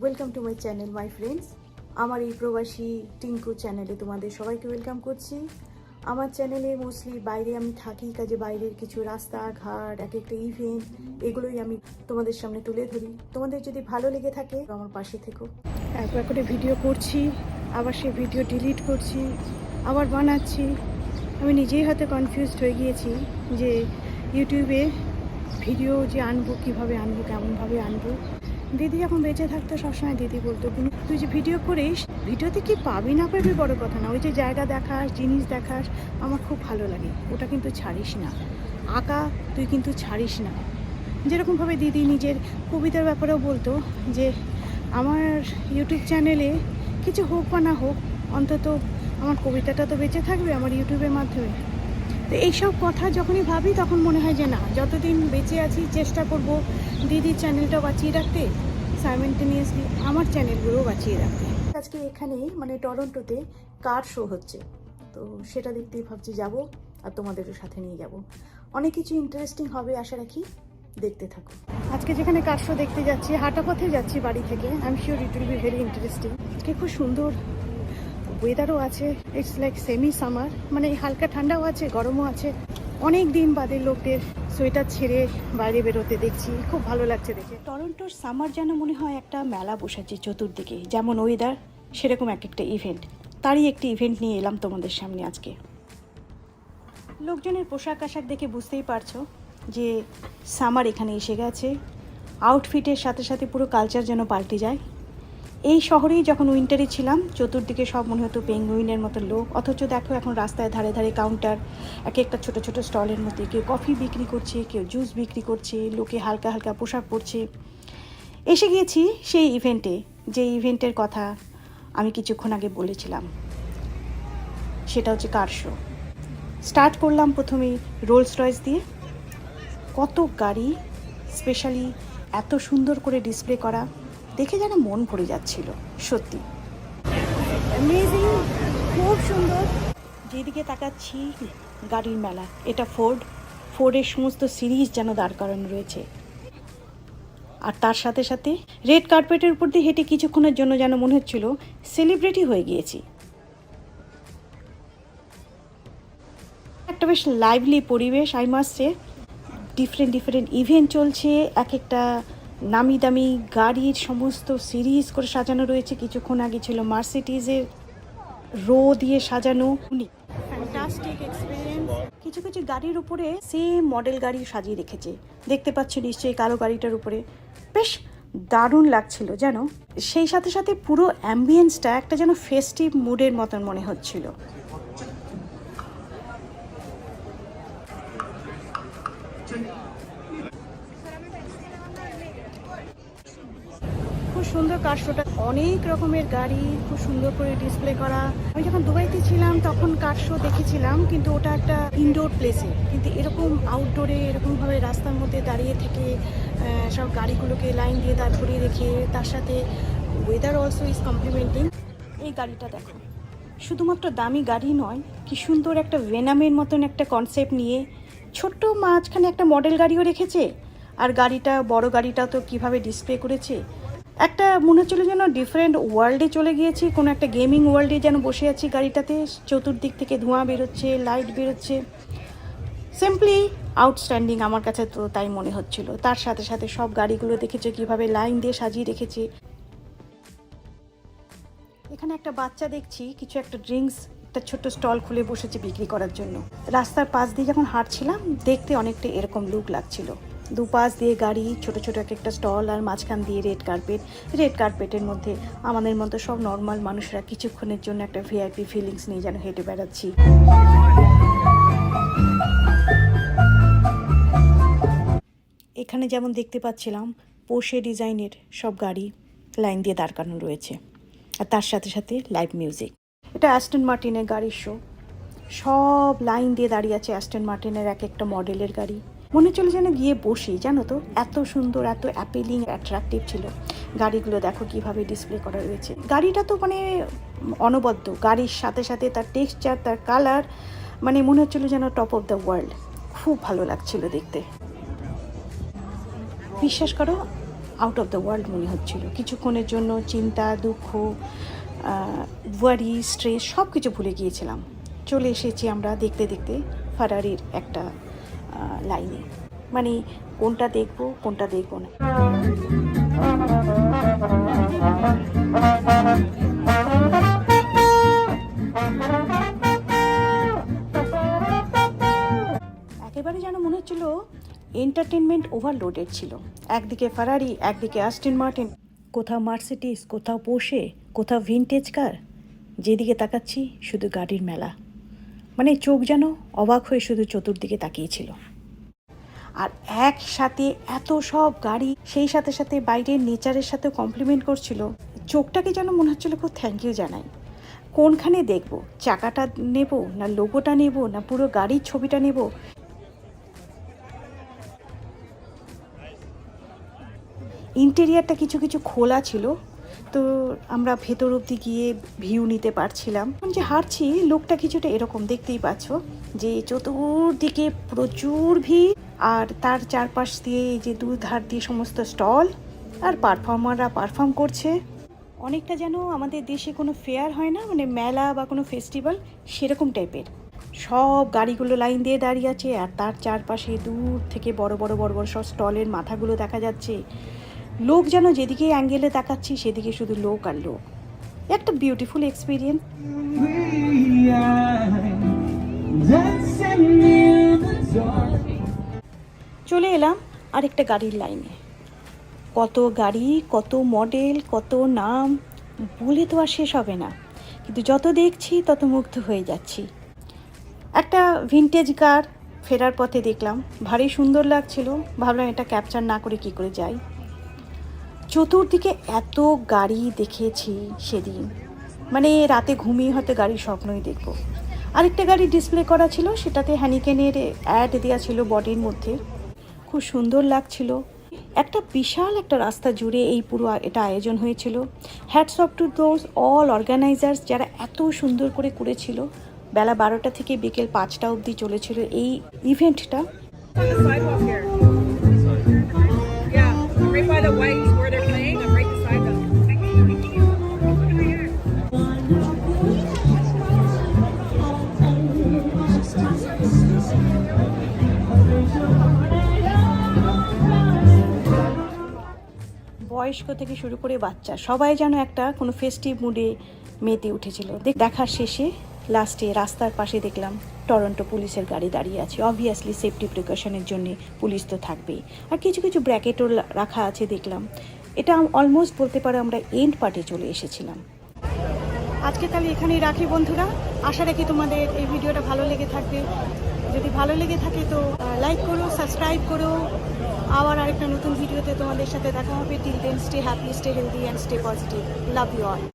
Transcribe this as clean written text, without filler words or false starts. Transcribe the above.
Welcome to my channel my friends. আমার এই প্রবাসী টিঙ্কু চ্যানেলে তোমাদের সবাইকে ওয়েলকাম করছি। আমার চ্যানেলে মোস্টলি বাইরে আমি থাকি, কাজে বাইরের কিছু রাস্তাঘাট, এক একটা ইভেন্ট, এগুলোই আমি তোমাদের সামনে তুলে ধরি। তোমাদের যদি ভালো লেগে থাকে আমার পাশে থেকো। একবার করে ভিডিও করছি, আবার সেই ভিডিও ডিলিট করছি, আবার বানাচ্ছি। আমি নিজেই হয়তো কনফিউজড হয়ে গিয়েছি যে ইউটিউবে ভিডিও যে আনবো, কীভাবে আনবো, কেমনভাবে আনবো। দিদি এখন বেঁচে থাকতে সবসময় দিদি বলতো, তুই যে ভিডিও করিস, ভিডিওতে কি পাবি না পাবি বড় কথা না, ওই যে জায়গা দেখাস, জিনিস দেখাস, আমার খুব ভালো লাগে, ওটা কিন্তু ছাড়িস না। আঁকা তুই কিন্তু ছাড়িস না। যেরকমভাবে দিদি নিজের কবিতার ব্যাপারেও বলতো যে আমার ইউটিউব চ্যানেলে কিছু হোক বা না হোক, অন্তত আমার কবিতাটা তো বেঁচে থাকবে আমার ইউটিউবের মাধ্যমে। তো এইসব কথা যখনই ভাবি তখন মনে হয় যে না, যতদিন বেঁচে আছি চেষ্টা করব দিদির চ্যানেলটা বাঁচিয়ে রাখতে, সাইমেন্টেনিয়াসলি আমার চ্যানেলগুলোও বাঁচিয়ে রাখতে। আজকে এখানেই টরন্টোতে কার শো হচ্ছে, তো সেটা দেখতেই ভাবছি যাব, আর তোমাদেরও সাথে নিয়ে যাব। অনেক কিছু ইন্টারেস্টিং হবে আশা রাখি, দেখতে থাকো। আজকে যেখানে কার শো দেখতে যাচ্ছি, হাঁটা পথে যাচ্ছি বাড়ি থেকে। I am sure it will be very interesting. আজকে খুব সুন্দর ওয়েদারও আছে, ইটস লাইক সেমি সামার, হালকা ঠান্ডাও আছে, গরমও আছে। অনেক দিন বাদে লোকদের সোয়েটার ছেড়ে বাইরে বেরোতে দেখছি, খুব ভালো লাগছে দেখে। টরন্টোর সামার যেন মনে হয় একটা মেলা বসেছে চতুর্দিকে, যেমন ওয়েদার সেরকম এক একটা ইভেন্ট। তারই একটি ইভেন্ট নিয়ে এলাম তোমাদের সামনে আজকে। লোকজনের পোশাক আশাক দেখে বুঝতেই পারছো যে সামার এখানে এসে গেছে। আউটফিটের সাথে সাথে পুরো কালচার যেন পাল্টে যায়। এই শহরেই যখন উইন্টারে ছিলাম, চতুর্দিকে সব মনে হতো পেঙ্গুইনের মতো লোক, অথচ দেখো এখন রাস্তায় ধারে ধারে কাউন্টার, এক একটা ছোট ছোট স্টলের মধ্যে কেউ কফি বিক্রি করছে, কেউ জুস বিক্রি করছে, লোকে হালকা হালকা পোশাক পরছে। এসে গিয়েছি সেই ইভেন্টে, যে ইভেন্টের কথা আমি কিছুক্ষণ আগে বলেছিলাম, সেটা হচ্ছে কার শো। স্টার্ট করলাম প্রথমেই রোলস রয়েস দিয়ে। কত গাড়ি, স্পেশালি এত সুন্দর করে ডিসপ্লে করা, দেখে যেন মন ভরে যাচ্ছিল। সত্যি অ্যামেজিং, খুব সুন্দর। যেদিকে তাকাচ্ছি গাড়ির মেলা। এটা ফোর্ডের সমস্ত সিরিজ যেন দাঁড় করানো রয়েছে। আর তার সাথে সাথে রেড কার্পেটের উপর দিয়ে হেঁটে কিছুক্ষণের জন্য যেন মনে হচ্ছিল সেলিব্রিটি হয়ে গিয়েছি। একটা বেশ লাইভলি পরিবেশ, I must say. Different event চলছে, এক একটা নামি দামি গাড়ির সমস্ত সিরিজ করে সাজানো রয়েছে। কিছুক্ষণ আগে ছিল মার্সিডিজের রো দিয়ে সাজানো, ফ্যান্টাস্টিক এক্সপিরিয়েন্স। কিছু কিছু গাড়ির উপরে সেম মডেল গাড়ি সাজিয়ে রেখেছে, দেখতে পাচ্ছ নিশ্চয়ই কালো গাড়িটার উপরে। বেশ দারুণ লাগছিল যেন। সেই সাথে সাথে পুরো অ্যাম্বিয়েন্সটা একটা যেন ফেস্টিভ মুডের মতন মনে হচ্ছিল। খুব সুন্দর কার শোটা, অনেক রকমের গাড়ি খুব সুন্দর করে ডিসপ্লে করা। আমি যখন দুবাইতে ছিলাম তখন কার শো দেখেছিলাম, কিন্তু ওটা একটা ইনডোর প্লেসে, কিন্তু এরকম আউটডোরে এরকমভাবে রাস্তার মধ্যে দাঁড়িয়ে থেকে সব গাড়িগুলোকে লাইন দিয়ে দাঁড় করিয়ে রেখে, তার সাথে ওয়েদার অলসো ইজ কমপ্লিমেন্টিং। এই গাড়িটা দেখো, শুধুমাত্র দামি গাড়ি নয়, কি সুন্দর একটা ভেনামের মতন একটা কনসেপ্ট নিয়ে ছোট্ট মাঝখানে একটা মডেল গাড়িও রেখেছে। আর গাড়িটা, বড় গাড়িটা তো কীভাবে ডিসপ্লে করেছে, একটা মনে হচ্ছিল যেন ডিফারেন্ট ওয়ার্ল্ডে চলে গিয়েছি, কোনো একটা গেমিং ওয়ার্ল্ডে যেন বসে আছি গাড়িটাতে। চতুর্দিক থেকে ধোঁয়া বেরোচ্ছে, লাইট বেরোচ্ছে, সিম্পলি আউটস্ট্যান্ডিং আমার কাছে তো তাই মনে হচ্ছিল। তার সাথে সাথে সব গাড়িগুলো দেখেছে কীভাবে লাইন দিয়ে সাজিয়ে রেখেছে। এখানে একটা বাচ্চা দেখছি কিছু একটা ড্রিঙ্কস, একটা ছোট্ট স্টল খুলে বসেছে বিক্রি করার জন্য। রাস্তার পাশ দিয়ে যখন হাঁটছিলাম দেখতে অনেকটা এরকম লুক লাগছিল। দুপাশ দিয়ে গাড়ি, ছোট ছোট এক একটা স্টল, আর মাঝখান দিয়ে রেড কার্পেটের মধ্যে আমাদের মতো সব নর্মাল মানুষরা কিছুক্ষণের জন্য একটা ভিআইপি ফিলিংস নিয়ে যেন হেঁটে বেড়াচ্ছি। এখানে যেমন দেখতে পাচ্ছিলাম পোশে ডিজাইনের সব গাড়ি লাইন দিয়ে দাঁড় করানো রয়েছে, আর তার সাথে সাথে লাইভ মিউজিক। এটা অ্যাস্টন মার্টিনের গাড়ির শো। সব লাইন দিয়ে দাঁড়িয়ে আছে অ্যাস্টন মার্টিনের এক একটা মডেলের গাড়ি। মনে চলে যেন গিয়ে বসি, জানো তো, এত সুন্দর, এত অ্যাপিলিং, অ্যাট্রাকটিভ ছিল গাড়িগুলো। দেখো কিভাবে ডিসপ্লে করা রয়েছে। গাড়িটা তো অনবদ্য, গাড়ির সাথে সাথে তার টেক্সচার, তার কালার, মনে হচ্ছিল যেন টপ অফ দ্য ওয়ার্ল্ড। খুব ভালো লাগছিল দেখতে। বিশ্বাস করো, আউট অফ দ্য ওয়ার্ল্ড মনে হচ্ছিল। কিছুক্ষণের জন্য চিন্তা, দুঃখ, ওয়ারি, স্ট্রেস সব কিছু ভুলে গিয়েছিলাম। চলে এসেছি আমরা দেখতে দেখতে ফারারির একটা লাইনে, মানে কোনটা দেখবো কোনটা দেখবো না। একেবারে যেন মনে হচ্ছিল এন্টারটেনমেন্ট ওভারলোডেড ছিল। একদিকে ফারারি, একদিকে অ্যাস্টন মার্টিন, কোথাও মার্সিডিজ, কোথাও পোর্শে, কোথাও ভিনটেজ কার। যেদিকে তাকাচ্ছি শুধু গাড়ির মেলা, মানে চোখ যেন অবাক হয়ে শুধু চতুর্দিকে তাকিয়েছিল। আর একসাথে এত সব গাড়ি, সেই সাথে সাথে বাইরের নেচারের সাথে কমপ্লিমেন্ট করছিল। চোখটাকে যেন মনে হচ্ছিল খুব থ্যাংক ইউ জানাই। কোনখানে দেখব, চাকাটা নেব না লোগোটা নেব না পুরো গাড়ির ছবিটা নেব। ইন্টেরিয়ারটা কিছু কিছু খোলা ছিল, তো আমরা ভেতর অবধি গিয়ে ভিউ নিতে পারছিলাম। যে হাঁটছি লোকটা কিছুটা এরকম, দেখতেই পাচ্ছ যে চতুর্দিকে প্রচুর ভিড়, আর তার চারপাশ দিয়ে যে দুই ধার দিয়ে সমস্ত স্টল, আর পারফর্মাররা পারফর্ম করছে। অনেকটা যেন আমাদের দেশে কোনো ফেয়ার হয় না, মানে মেলা বা কোনো ফেস্টিভ্যাল, সেরকম টাইপের। সব গাড়িগুলো লাইন দিয়ে দাঁড়িয়ে আছে, আর তার চারপাশে দূর থেকে বড় বড় বড় বড় সব স্টলের মাথাগুলো দেখা যাচ্ছে। লোক যেন যেদিকে অ্যাঙ্গেলে তাকাচ্ছি সেদিকে শুধু লোক আর লোক। একটা বিউটিফুল এক্সপিরিয়েন্স। চলে এলাম আরেকটা গাড়ির লাইনে। কত গাড়ি, কত মডেল, কত নাম, বলে তো আর শেষ হবে না, কিন্তু যত দেখছি তত মুগ্ধ হয়ে যাচ্ছি। একটা ভিনটেজ কার ফেরার পথে দেখলাম, ভারী সুন্দর লাগছিল। ভাবলাম এটা ক্যাপচার না করে কি করে যাই। চতুর্দিকে এত গাড়ি দেখেছি সেদিন, মানে রাতে ঘুমিয়ে হয়তো গাড়ির স্বপ্নই দেখবো। আরেকটা গাড়ি ডিসপ্লে করা ছিল, সেটাতে হ্যানিকেনের অ্যাড দেওয়া ছিল বডির মধ্যে, খুব সুন্দর লাগছিল। একটা বিশাল একটা রাস্তা জুড়ে এই পুরো এটা আয়োজন হয়েছিল। Hats off to those all organisers, যারা এত সুন্দর করে করেছিল। বেলা 12টা থেকে বিকেল 5টা অবধি চলেছিল এই ইভেন্টটা। বয়স্ক থেকে শুরু করে বাচ্চা সবাই যেন একটা কোনো ফেস্টিভ মুডে মেতে উঠেছিল। দেখার শেষে লাস্টে রাস্তার পাশে দেখলাম টরন্টো পুলিশের গাড়ি দাঁড়িয়ে আছে। অবভিয়াসলি সেফটি প্রিকশনের জন্য পুলিশ তো থাকবেই, আর কিছু কিছু ব্র্যাকেটও রাখা আছে দেখলাম। এটা অলমোস্ট বলতে পারো আমরা এন্ড পার্টে চলে এসেছিলাম। আজকে তাহলে এখানেই রাখি বন্ধুরা। আশা রাখি তোমাদের এই ভিডিওটা ভালো লেগে থাকবে। যদি ভালো লেগে থাকে তো লাইক করো, সাবস্ক্রাইব করো। আবার আরেকটা নতুন ভিডিওতে তোমাদের সাথে দেখা হবে। Till then stay happy, stay healthy and stay positive. Love you all.